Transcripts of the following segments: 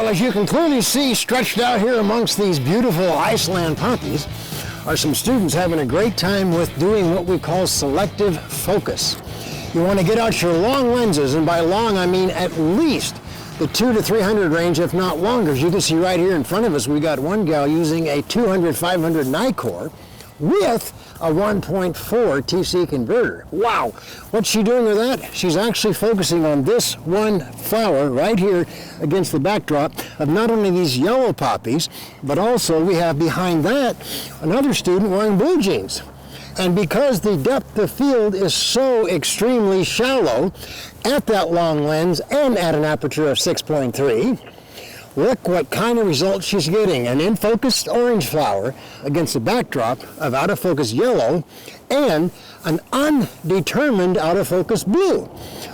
Well, as you can clearly see, stretched out here amongst these beautiful Iceland poppies are some students having a great time with doing what we call selective focus. You want to get out your long lenses, and by long I mean at least the 200 to 300 range, if not longer. As you can see right here in front of us, we got one gal using a 200-500 Nikkor with a 1.4 TC converter. Wow, what's she doing with that? She's actually focusing on this one flower right here against the backdrop of not only these yellow poppies, but also we have behind that another student wearing blue jeans. And because the depth of field is so extremely shallow at that long lens and at an aperture of 6.3, look what kind of result she's getting. An in-focused orange flower against a backdrop of out-of-focus yellow and an undetermined out-of-focus blue.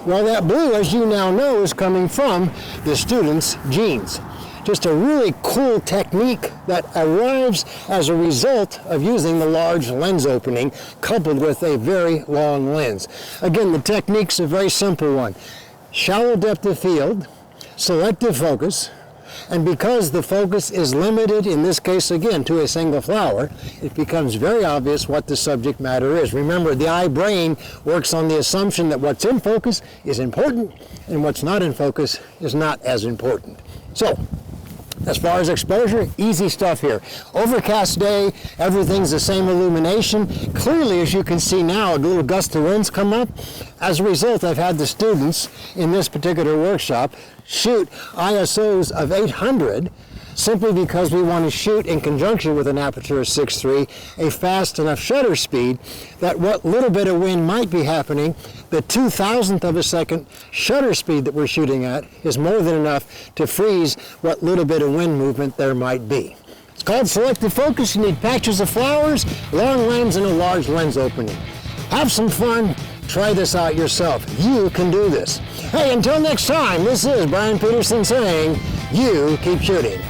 Well, that blue, as you now know, is coming from the student's jeans. Just a really cool technique that arrives as a result of using the large lens opening coupled with a very long lens. Again, the technique's a very simple one. Shallow depth of field, selective focus, and because the focus is limited, in this case again, to a single flower, it becomes very obvious what the subject matter is. Remember, the eye-brain works on the assumption that what's in focus is important and what's not in focus is not as important. So, as far as exposure, easy stuff here. Overcast day, everything's the same illumination. Clearly, as you can see now, a little gust of winds come up. As a result, I've had the students in this particular workshop shoot ISOs of 800 simply because we want to shoot in conjunction with an aperture of 6.3, a fast enough shutter speed that what little bit of wind might be happening, the 2,000th of a second shutter speed that we're shooting at is more than enough to freeze what little bit of wind movement there might be. It's called selective focus. You need patches of flowers, long lens, and a large lens opening. Have some fun. Try this out yourself. You can do this. Hey, until next time, this is Bryan Peterson saying, you keep shooting.